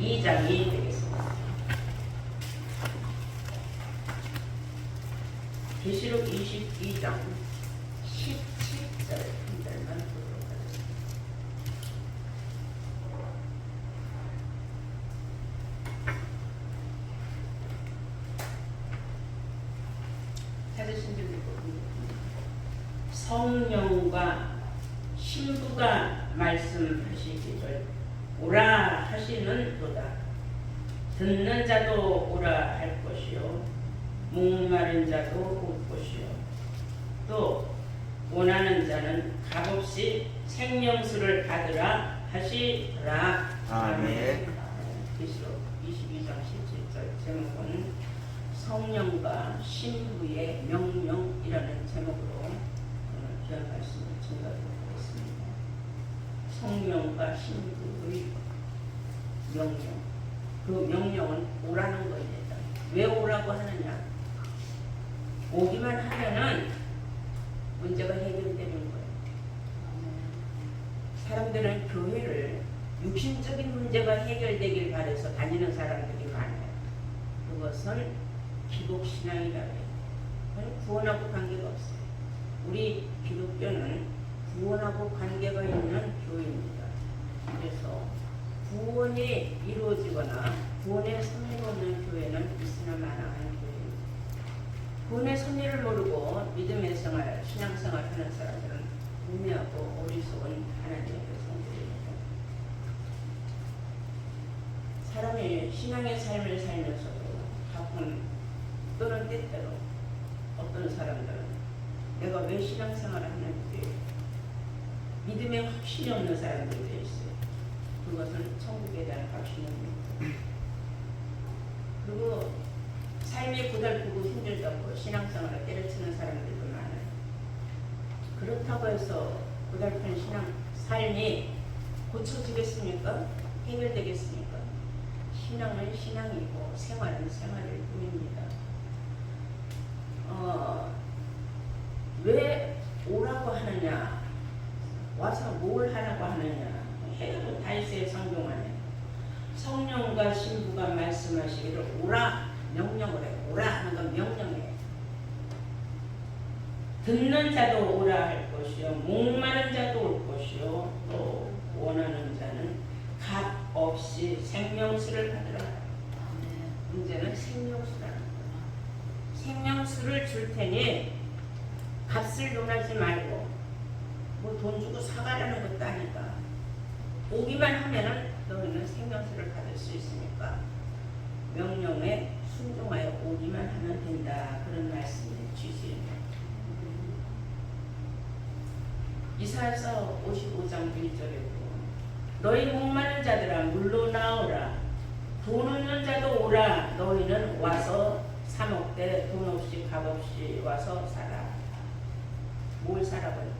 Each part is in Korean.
22장이 되겠습니다. 계시록 22장 17절 한 절만 보도록 하겠습니다. 찾으신 줄 믿고 성령과 신부가 말씀하시기를 오라 하시는도다. 듣는 자도 오라 할 것이요 목마른 자도 올 것이요 또 원하는 자는 값없이 생명수를 받으라 하시라. 아멘. 계시록 22장 17절 제목은 성령과 신부의 명령이라는 제목으로 오늘 귀한 말씀을 증거하도록 하겠습니다. 성령과 신부의 명령. 그 명령은 오라는 겁니다. 왜 오라고 하느냐? 오기만 하면은 문제가 해결되는 거예요. 사람들은 교회를 육신적인 문제가 해결되길 바라서 다니는 사람들이 많아요. 그것은 기독신앙이라고 해요. 구원하고 관계가 없어요. 우리 기독교는 구원하고 관계가 있는 교회입니다. 그래서 구원이 이루어지거나 구원의 섭리가 없는 교회는 있으나 마나한 교회입니다. 구원의 섭리를 모르고 믿음의 생활, 신앙생활 하는 사람들은 우매하고 어리석은 하나님의 백성들입니다. 사람이 신앙의 삶을 살면서도 가끔 또는 때때로 어떤 사람들은 내가 왜 신앙생활을 하는지 믿음에 확신이 없는 사람들이 되어 있어요. 그것은 천국에 대한 확신이 없습니다. 그리고 삶이 고달프고 힘들다고 신앙생활을 때려치는 사람들도 많아요. 그렇다고 해서 고달픈 신앙 삶이 고쳐지겠습니까? 해결되겠습니까? 신앙은 신앙이고 생활은 생활일 뿐입니다. 왜 오라고 하느냐? 와서 뭘 하라고 하느냐? 해도 다윗의 성경 안에 성령과 신부가 말씀하시기를 오라 명령을 해요. 오라 하는 건 명령이에요. 듣는 자도 오라 할 것이요 목마른 자도 올 것이요 또 원하는 자는 값 없이 생명수를 받으라. 문제는 생명수라는 거예요. 생명수를 줄 테니 값을 논하지 말고 뭐 돈 주고 사가라는 것도 아니다. 오기만 하면은 너희는 생명수를 받을 수 있으니까 명령에 순종하여 오기만 하면 된다. 그런 말씀이 주시입니다. 이사야서 55장 1절에도 너희 목마른 자들아 물로 나오라. 돈 없는 자도 오라. 너희는 와서 사 먹되 돈 없이 값 없이 와서 사라. 뭘 사라고?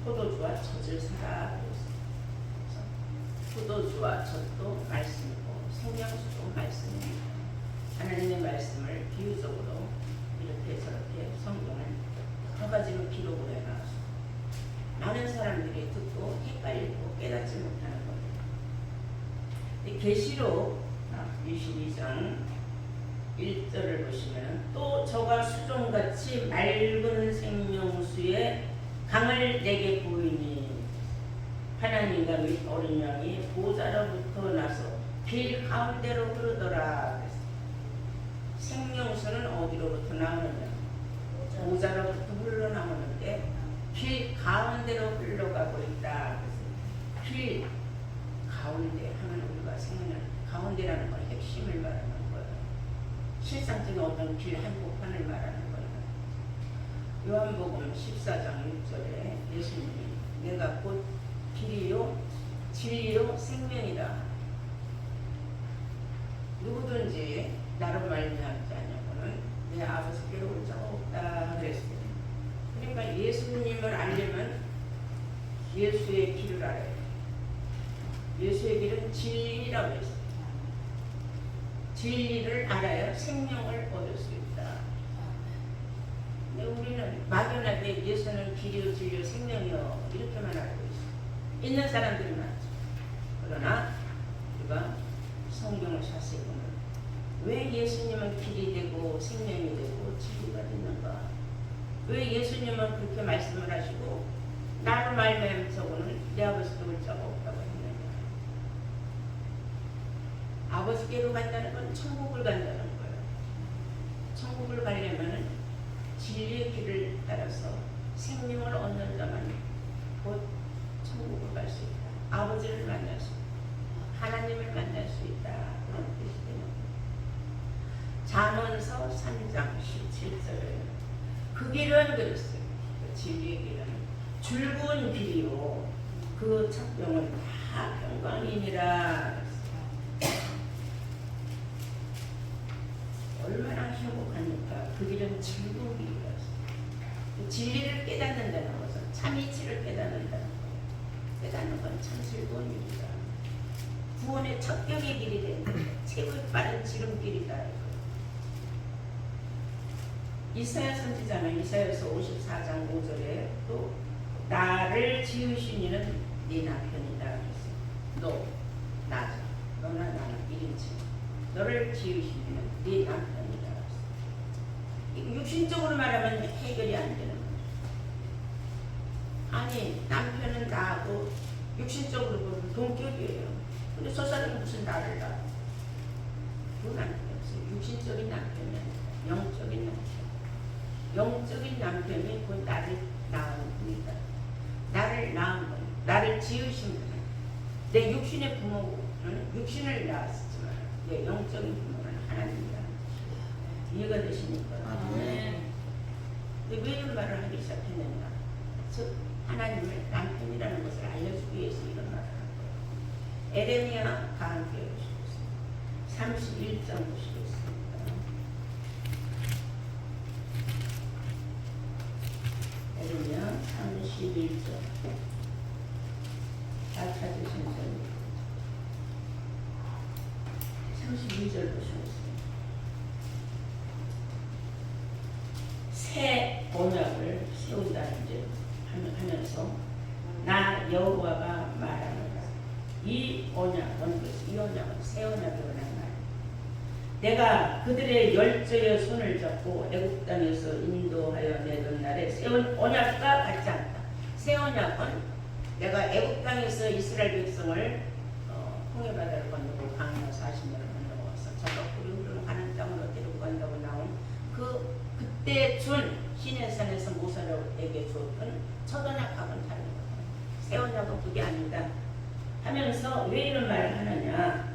포도주와 젖을 사라. 포도주와 젖도 말씀이고 생명수도 말씀입니다. 하나님의 말씀을 비유적으로 이렇게 저렇게 성경을 여러 가지로 기록을 해놔서 많은 사람들이 듣고 헷갈리고 깨닫지 못하는 겁니다. 계시록 22장 1절을 보시면 또 저가 수종같이 맑은 생명수의 강을 내게 보이니 하나님과 및 어린 양이 보좌로부터 나서 길 가운데로 흐르더라. 생명수는 어디로부터 나오느냐? 보좌로부터 흘러나오는데 길 가운데로 흘러가고 있다. 길 가운데 하면 우리가 생각하는 가운데라는 건 핵심을 말하는 거예요. 실상적인 어떤 길 한복판을 말하는 거예요. 요한복음 14장 6절에 예수님이 내가 곧 길이요 진리요 생명이다. 누구든지 나로 말미암지 않냐고는 내 아버지께로 올 자가 없다 그랬습니다. 그러니까 예수님을 알려면 예수의 길을 알아야 돼요. 예수의 길은 진리라고 했어요. 진리를 알아야 생명을 얻을 수 있다. 근데 우리는 막연하게 예수는 길이요 진리요 생명이요 이렇게만 알고 있어요. 있는 사람들이 많죠. 그러나 우리가 성경을 자세히 보면 왜 예수님은 길이 되고 생명이 되고 진리가 됐는가? 왜 예수님은 그렇게 말씀을 하시고 나로 말미암아서는 내 아버지께 올 자가 없다고 했느냐? 아버지께로 간다는 건 천국을 간다는 거예요. 천국을 가려면 진리의 길을 따라서 생명을 얻는 자만 곧 천국을 갈 수 있다. 아버지를 만날 수 있다. 하나님을 만날 수 있다. 그런 뜻이 되는 거예요. 잠언서 3장 17절에 그 길은 그랬어요. 그 진리의 길은 줄군 길이요 그 첫병은 다 평강이니라. 얼마나 행복합니까? 그 길은 즐거운 길이었어요. 진리를 깨닫는다는 것은 참 이치를 깨닫는다는 거예요. 깨닫는 건 참 즐거운 일이다. 구원의 첫 경의 길이 되는 최고의 빠른 지름길이다. 이사야 선지자는 이사야서 54장 5절에 또 나를 지으신 이는 네 남편이다 그랬어요. 너, 나자, 너나 나는 1인칭. 너를 지으신 이는 네 남편이다 그랬어요. 육신적으로 말하면 해결이 안 되는 거예요. 아니 남편은 나하고 육신적으로 보면 동격이에요. 근데 저 사람은 무슨 나를 나? 그건 아니겠어요. 육신적인 남편이 아니라 영적인 남편. 영적인 남편이 곧 나를 낳은 분이다. 나를 낳은 분, 나를 지으신 분. 내 육신의 부모는 육신을 낳았지만 내 영적인 부모는 하나님이다. 이해가 되십니까? 네. 근데 왜 이런 말을 하기 시작했느냐? 즉 하나님을 남편이라는 것을 알려주기 위해서 이런 말을 한 거예요. 에레미야 다 함께 보시겠습니다. 31장 보시겠습니다. 에레미야 31장 다 찾으신 분 32절 보시겠습니다. 새 언약을 세운다는 이제 하면서 나 여호와가 말하노라. 이 언약은 새 언약을 원한 말. 내가 그들의 열조의 손을 잡고 애굽 땅에서 인도하여 내던 날에 세운 언약과 같지 않다. 새 언약은 내가 애굽 땅에서 이스라엘 백성을 홍해바다를 건너고 광야 40년을 건너와서 저가 꿀이 흐르는 가나안 땅으로 데리고 간다고 나온 그때 준 시내산에서 모세에게 주었던 첫 언약하고는 다른 거예요. 새 언약은 그게 아니다 하면서 왜 이런 말을 하느냐?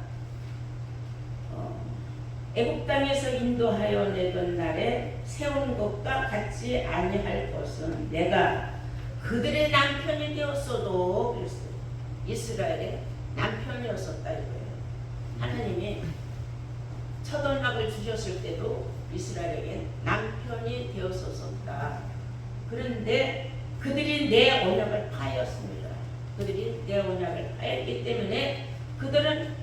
애굽 땅에서 인도하여 내던 날에 세운 것과 같지 아니할 것은 내가 그들의 남편이 되었어도 그랬어요. 이스라엘의 남편이었었다 이거예요. 하나님이 첫 언약을 주셨을 때도 이스라엘에게 남편이 되었었다. 그런데 그들이 내 언약을 파였습니다. 그들이 내 언약을 파였기 때문에 그들은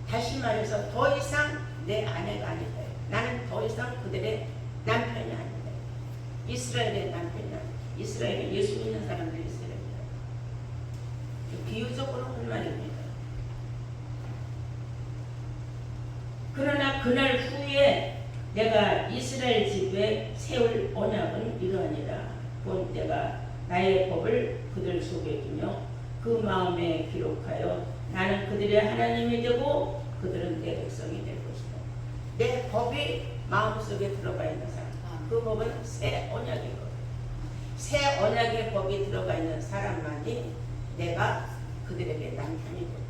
다시 말해서 더 이상 내 아내가 아니다. 나는 더 이상 그들의 남편이 아니다. 이스라엘의 남편이 아니다. 이스라엘에 예수 믿는 사람들이 이스라엘이다. 비유적으로 한 말입니다. 그러나 그날 후에 내가 이스라엘 집에 세울 언약은 이러하니라. 곧 내가 나의 법을 그들 속에 두며 그 마음에 기록하여 나는 그들의 하나님이 되고 그들은 내 백성이 될 것이다. 내 법이 마음속에 들어가 있는 사람, 그 법은 새 언약이거든. 새 언약의 법이 들어가 있는 사람만이 내가 그들에게 남편이 되고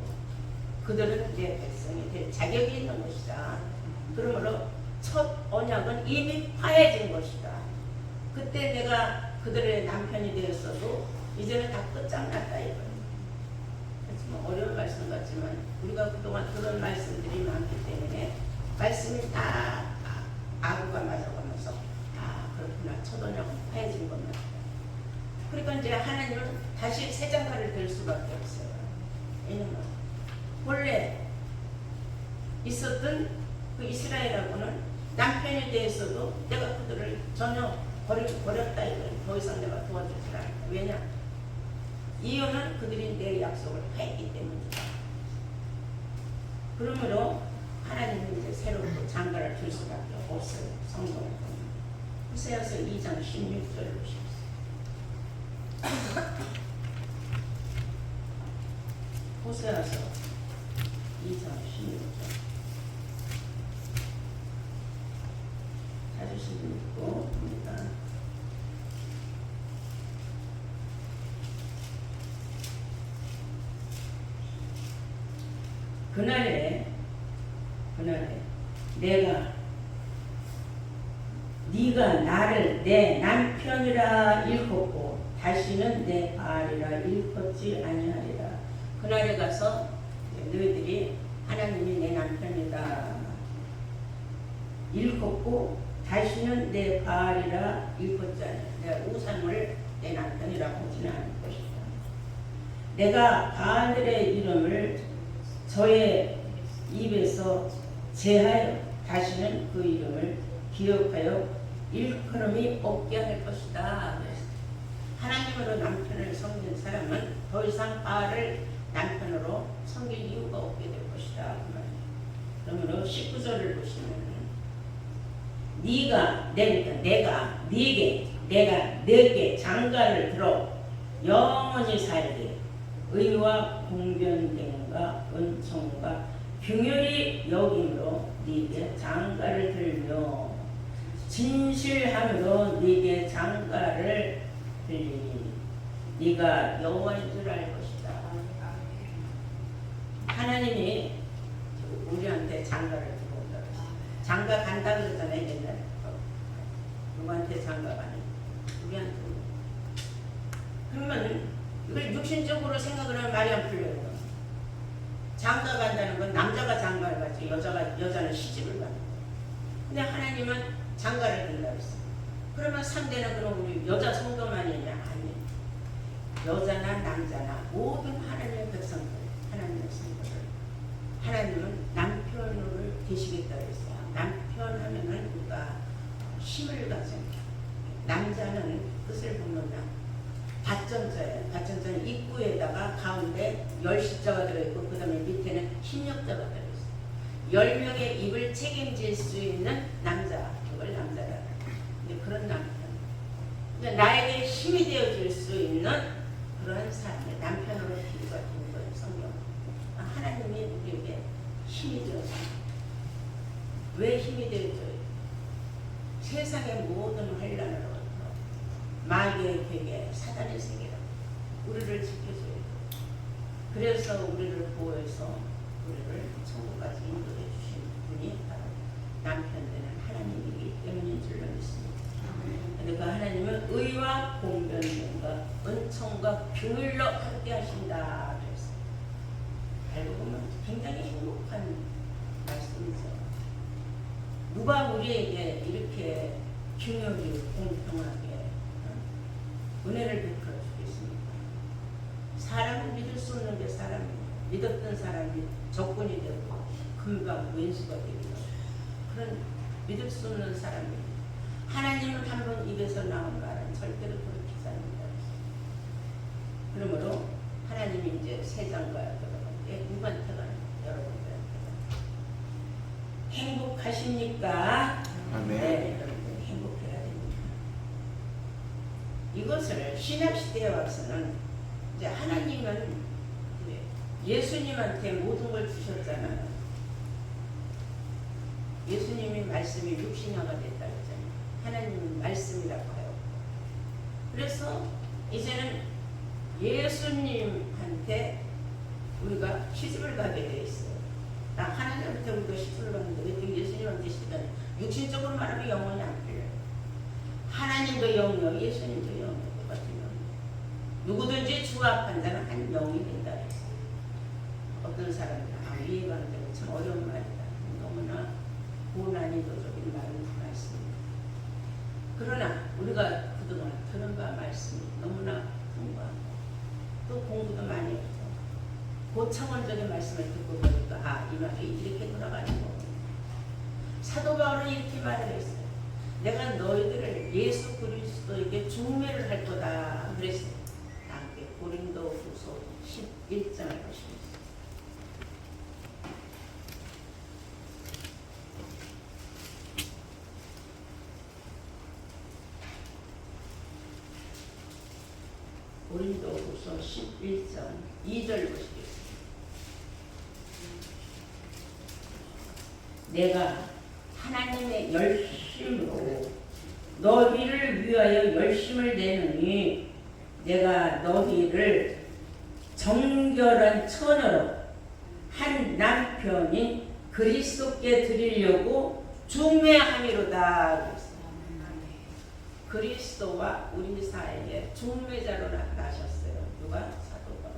그들은 내 백성이 될 자격이 있는 것이다. 그러므로 첫 언약은 이미 파해진 것이다. 그때 내가 그들의 남편이 되었어도 이제는 다 끝장났다 이거예요. 하지만 어려운 말씀 같지만 우리가 그동안 그런 말씀들이 많기 때문에 말씀이 다 아구가 맞아가면서 그렇구나. 첫 언약은 파해진 겁니다. 그러니까 이제 하나님은 다시 새 장가를 들 수밖에 없어요. 왜냐면 원래 있었던 그 이스라엘하고는 남편에 대해서도 내가 그들을 전혀 버렸다 이거예요. 더 이상 내가 도와주지 않았다. 왜냐? 이유는 그들이 내 약속을 파했기 때문이다. 그러므로 하나님은 이제 새로 또 장가를 줄 수밖에 없어요. 성경을 보면. 호세아서 2장 16절을 보십시오. 호세아서 2장 16절. 찾으신 분 있고 봅니다. 그날에 네가 나를 내 남편이라 일컫고 다시는 내 바알이라 일컫지 아니하리라. 그날에 가서 너희들이 하나님이 내 남편이다 일컫고 다시는 내 바알이라 일컫지 아니하리라. 내가 우상을 내 남편이라고 하지는 않을 것이다. 내가 바알들의 이름을 저의 입에서 제하여 다시는 그 이름을 기억하여 일컬음이 없게 할 것이다. 하나님으로 남편을 섬긴 사람은 더 이상 바알을 남편으로 섬길 이유가 없게 될 것이다. 그러므로 19절을 보시면 내가 네게 장가를 들어 영원히 살게 의와 공변됨과 은총과 긍휼히 여김으로 네게 장가를 들며 진실함으로 네게 장가를 들리니 네가 여호와인 줄 알 것이다. 하나님이 우리한테 장가를 들어온다. 장가 간다 그러잖아요. 옛날에 누구한테 장가 가는? 우리한테. 그러면 이걸 육신적으로 생각을 하면 말이 안 풀려요. 장가 간다는 건 남자가 장가를 가지 여자는 시집을 가는 거예요. 근데 하나님은 장가를 든다고 했어요. 그러면 상대는 그럼 우리 여자 성도만이냐? 아니. 여자나 남자나 모든 하나님의 백성들, 하나님의 성도들. 하나님은 남편을 되시겠다고 했어요. 남편 하면은 우리가 힘을 가진 남자는 뜻을 보면 밭전자예요. 밭전자는 입구에다가 가운데 열십자가 들어있고 그 다음에 밑에는 힘력자가 들어있어요. 10명의 입을 책임질 수 있는 남자, 그걸 남자라. 근데 그런 남편, 그러니까 나에게 힘이 되어줄 수 있는 그런 사람을 남편으로 비유받은 거예요. 성경. 하나님이 우리에게 힘이 되어줍니다. 왜 힘이 되어줘요? 세상의 모든 환란으로 마귀의 괴계, 사단의 세계로 우리를 지켜줘야 돼요. 그래서 우리를 보호해서 우리를 천국까지 인도해 주신 분이 바로 남편 되는 하나님이기 때문인 줄로 믿습니다. 그런데 그 하나님은 의와 공변과 은총과 긍휼로 함께 하신다 그랬어요. 알고 보면 굉장히 행복한 말씀이죠. 누가 우리에게 이렇게 긍휼히 공평하게 은혜를 베풀어 주겠습니까? 사람을 믿을 수 없는 게 사람이에요. 믿었던 사람이 적군이 되고 금방 왼수가 되고 그런 믿을 수 없는 사람이에요. 하나님은 한 번 입에서 나온 말은 절대로 돌이키지 않는다. 그러므로 하나님이 이제 세상과 여러분께 누구한테 가는 여러분들한테 행복하십니까? 아멘. 네, 여러분 행복해야 됩니다. 이것을 신약시대에 와서는 이제 하나님은 예수님한테 모든 걸 주셨잖아요. 예수님이 말씀이 육신화가 됐다 그랬잖아요. 하나님은 말씀이라고 해요. 그래서 이제는 예수님한테 우리가 시집을 가게 돼 있어요. 나 하나님한테 우리가 시집을 가는데 왜 또 예수님한테 시집을 가냐? 육신적으로 말하면 영혼이 안 풀려요. 하나님도 영이요, 예수님도 영이요. 똑같은 영. 누구든지 주와 합한 자는 한 영이 된다 그랬어요. 어떤 사람은 이해가 안 되고 참 어려운 말이다. 너무나 고난이도적인 말씀입니다. 그러나 우리가 그동안 들은 바 말씀이 너무나 풍부하고 또 공부도 많이 했고 고차원적인 말씀을 듣고 보니까 이 말이 이렇게 돌아가는 거구나. 사도 바울은 이렇게 말을 했어요. 내가 너희들을 예수 그리스도에게 중매를 할 거다 그랬어요. 함께 고린도후서 11장을 보시겠습니다. 야고보서 11장 2절 보시겠습니다. 내가 하나님의 열심으로 너희를 위하여 열심을 내느니 내가 너희를 정결한 처녀로 한 남편인 그리스도께 드리려고 중매함이로다. 그리스도와 우리 사이에 중매자로 나셨어요. 누가? 사도 바울.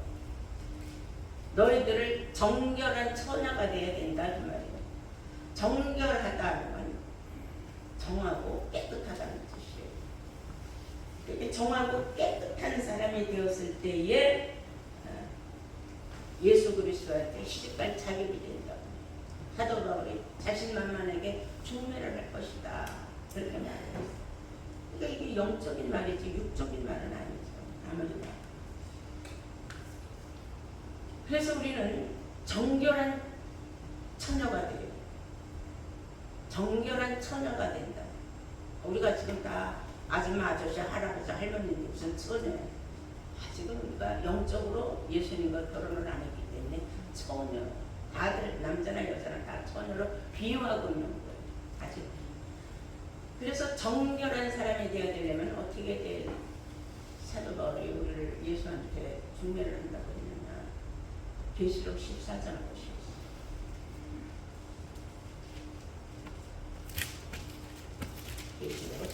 너희들을 정결한 처녀가 되어야 된다 그 말이에요. 정결하다는 정하고 깨끗하다는 뜻이에요. 이렇게 정하고 깨끗한 사람이 되었을 때에 예수 그리스도한테 시집갈 자격이 된다. 사도 바울이 자신만만에게 중매를 할 것이다. 그렇게 말했어요. 그러니까 이게 영적인 말이지 육적인 말은 아니죠. 아무리 말. 그래서 우리는 정결한 처녀가 돼요. 정결한 처녀가 된다. 우리가 지금 다 아줌마, 아저씨, 할아버지, 할머니인데 무슨 처녀예요. 지금 우리가 영적으로 예수님과 결혼을 안 했기 때문에 처녀, 다들 남자나 여자나 다 처녀로 비유하고 있는 거예요. 아직. 그래서 정결한 사람이 되어야 되려면 어떻게 될 사도 바울이 우리를 예수한테 중매를 한다고 했느냐. 계시록 14장 보시겠어요. 계시록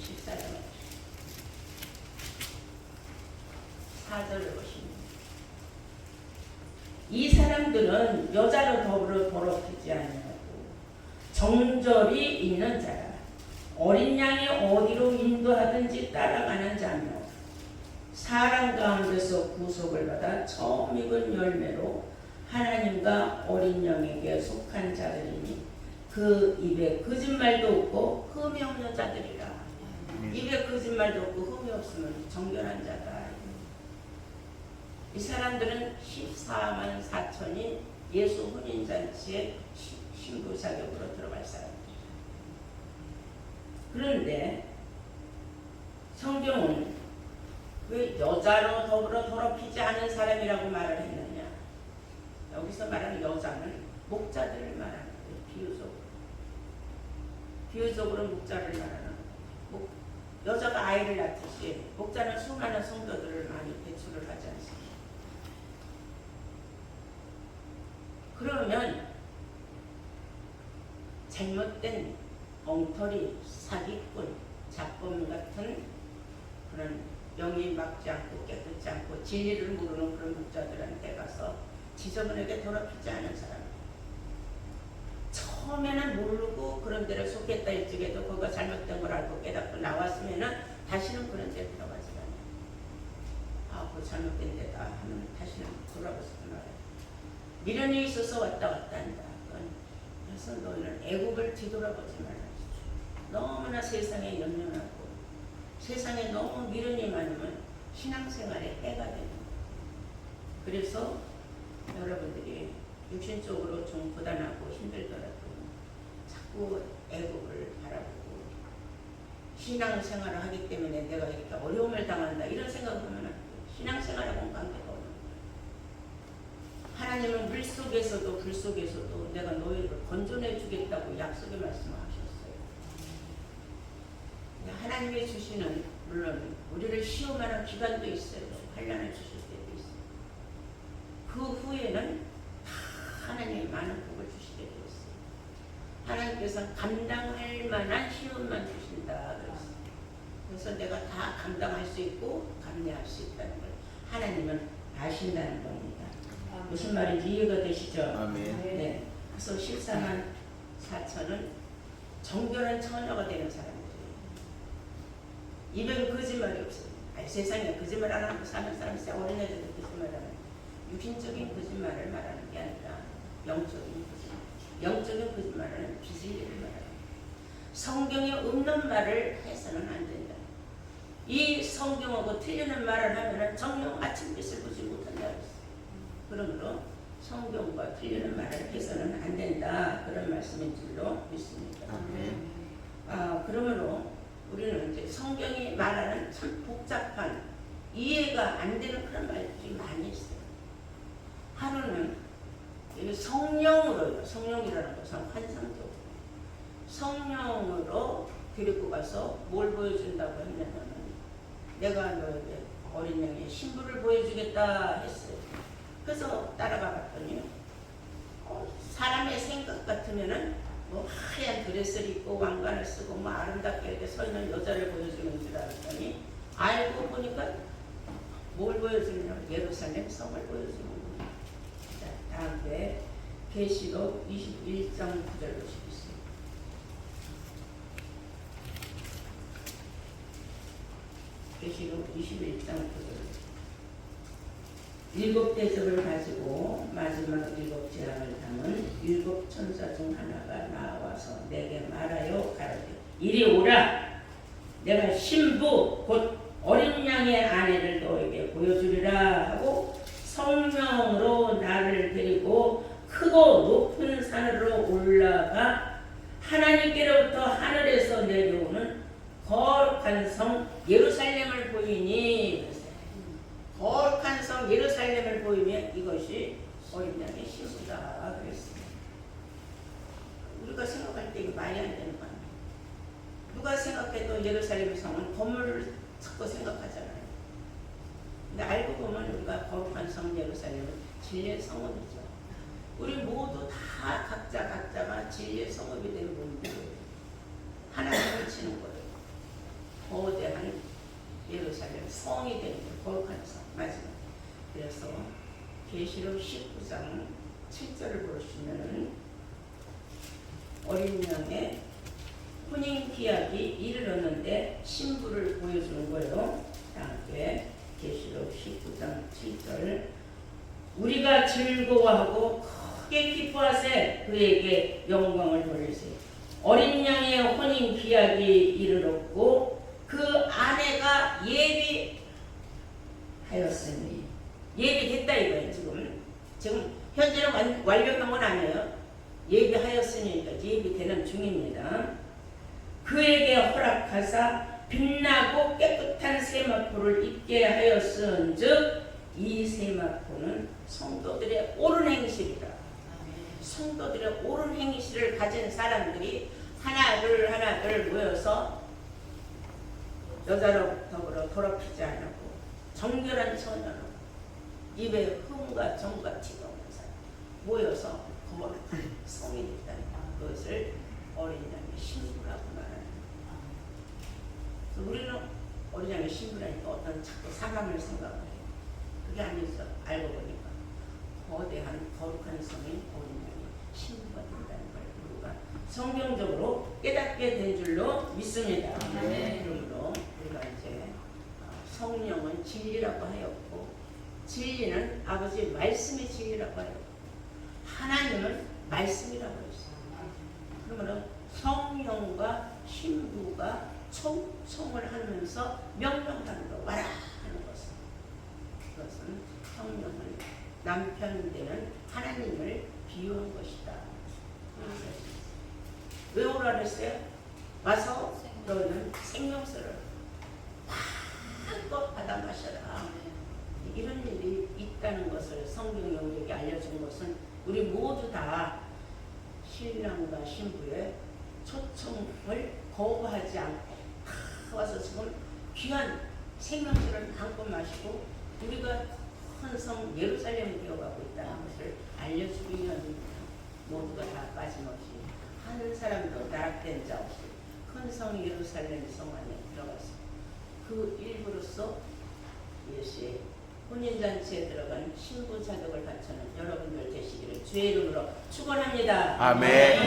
14장 4절을 보십니다. 이 사람들은 여자로 더불어 더럽히지 아니하고 정절이 있는 자라. 어린 양이 어디로 인도하든지 따라가는 자며 사람 가운데서 구속을 받아 처음 익은 열매로 하나님과 어린 양에게 속한 자들이니 그 입에 거짓말도 없고 흠이 없는 자들이라. 입에 거짓말도 없고 흠이 없으면 정결한 자다. 이 사람들은 14만 4천이 예수 혼인잔치에 신부 자격으로 들어갈 사람들. 그런데 성경은 왜 여자로 더불어 더럽히지 않은 사람이라고 말을 했느냐. 여기서 말하는 여자는 목자들을 말하는 거예요. 비유적으로 목자를 말하는 거예요. 여자가 아이를 낳듯이 목자는 수많은 성도들을 많이 배출을 하지 않습니까? 그러면 잘못된 엉터리, 사기꾼, 잡범 같은 그런 영이 막지 않고 깨끗지 않고 진리를 모르는 그런 목자들한테 가서 지저분하게 더럽히지 않은 사람. 처음에는 모르고 그런 데를 속겠다 일찍해도 그거 잘못된 걸 알고 깨닫고 나왔으면은 다시는 그런 데 들어가지 않아요. 그거 잘못된 데다 하면 다시는 돌아가지 말아요. 미련이 있어서 왔다 갔다 한다. 그래서 너희는 애국을 뒤돌아보지 말아요. 너무나 세상에 연연하고 세상에 너무 미련이 많으면 신앙생활에 해가 되는 거예요. 그래서 여러분들이 육신적으로 좀 고단하고 힘들더라도 자꾸 애국을 바라보고 신앙생활을 하기 때문에 내가 이렇게 어려움을 당한다 이런 생각하면 안 돼요. 신앙생활하고는 관계가 없는 거예요. 하나님은 물 속에서도 불 속에서도 내가 너희를 건져내 주겠다고 약속의 말씀을 하셨어요. 하나님이 주시는 물론 우리를 시험하는 기간도 있어요. 환난을 주실 때도 있어요. 그 후에는 다 하나님이 많은 복을 주시게 되었어요. 하나님께서 감당할 만한 시험만 주신다 그랬어요. 그래서 내가 다 감당할 수 있고 감내할 수 있다는 걸 하나님은 아신다는 겁니다. 무슨 말인지 이해가 되시죠? 아멘. 네. 그래서 14만 4천은 정결한 처녀가 되는 사람들이에요. 입에 거짓말이 없어요. 세상에 거짓말 안 하고 사는 사람 있어요. 어린애들도 거짓말하는 육신적인 거짓말을 말하는 게 아니라 영적인 거짓말. 영적인 거짓말은 비진리를 말하는 성경에 없는 말을 해서는 안 된다. 이 성경하고 틀리는 말을 하면 정녕 아침빛을 보지 못한다 그랬어요. 그러므로 성경과 틀리는 말을 해서는 안 된다. 그런 말씀인 줄로 믿습니다. 그러므로 우리는 이제 성경이 말하는 참 복잡한 이해가 안 되는 그런 말들이 많이 있어요. 하루는 성령으로요. 성령이라는 것은 환상적으로 성령으로 데리고 가서 뭘 보여준다고 했냐면 내가 너에게 어린 양의 신부를 보여주겠다 했어요. 그래서 따라가 봤더니 사람의 생각 같으면은 뭐 하얀 드레스를 입고 왕관을 쓰고 뭐 아름답게 이렇게 서 있는 여자를 보여주는 줄 알았더니 알고 보니까 뭘 보여주냐면 예루살렘 성을 보여주는 거예요. 자, 다음에 계시록 21장 9절 보시겠어요. 계시록 21장 9절. 일곱 대접을 가지고 마지막 일곱 재앙을 담은 일곱 천사 중 하나가 나와서 내게 말하여 가라되 이리 오라. 내가 신부 곧 어린 양의 아내를 너에게 보여주리라 하고 성령으로 나를 데리고 크고 높은 산으로 올라가 하나님께로부터 하늘에서 내려오는 거룩한 성 예루살렘을 보이니. 거룩한 성 예루살렘을 보이면 이것이 어린 양의 신부다 그랬습니다. 우리가 생각할 때 이게 말이 안 되는 거 아니에요. 누가 생각해도 예루살렘 성은 건물을 자꾸 생각하잖아요. 근데 알고 보면 우리가 거룩한 성 예루살렘은 진리의 성읍이죠. 우리 모두 다 각자가 진리의 성읍이 되는 분들이에요. 하나님을 치는 거예요. 거대한 예루살렘 성이 되는 거예요. 거룩한 성. 마지막. 그래서 계시록 19장 7절을 보시면은 어린 양의 혼인 기약이 이르렀는데 신부를 보여주는 거예요. 다음에 계시록 19장 7절 우리가 즐거워하고 크게 기뻐하세 그에게 영광을 돌리세요. 어린 양의 혼인 기약이 이르렀고 그 아내가 예비하였으니 예비됐다 이거예요. 지금 현재는 완료한 건 아니에요. 예비하였으니까 예비되는 중입니다. 그에게 허락하사 빛나고 깨끗한 세마포를 입게 하였은즉 이 세마포는 성도들의 옳은 행실이라. 성도들의 옳은 행실을 가진 사람들이 하나둘 모여서 여자로 더불어 더럽히지 않고 정결한 처녀로 입에 흠과 정과 티가 없는 사람 모여서 거룩한 성이 됐다는 그것을 어린 양의 신부라고 말하는. 우리는 어린 양의 신부라니까 어떤 자꾸 사람을 생각을 해요. 그게 아니죠. 알고 보니까 거대한 거룩한 성인 어린 양의 신부가 된다는 걸 우리가 성경적으로 깨닫게 된 줄로 믿습니다. 그러므로 우리가 이제 성령은 진리라고 하였고 진리는 아버지 말씀의 진리라고 하였고 하나님은 말씀이라고 했어요. 그러므로 성령과 신부가 총을 하면서 명령하는 거 와라 하는 것은 그것은 성령을 남편 되는 하나님을 비유한 것이다. 왜 오라 그랬어요? 와서 너는 생명수를 마음껏 받아 마셔라. 이런 일이 있다는 것을 성경이 우리에게 알려준 것은 우리 모두 다 신랑과 신부의 초청을 거부하지 않고 와서 지금 귀한 생명수를 마음껏 마시고 우리가 큰 성 예루살렘이 되어가고 있다는 것을 알려주기 위함입니다. 모두가 다 빠짐없이 한 사람도 나락된 자 없이 큰 성 예루살렘 성 안에 들어갔습니다. 그 일부로서 예수의 혼인잔치에 들어간 신부 자격을 갖추는 여러분들 되시기를 주의 이름으로 축원합니다. 아멘.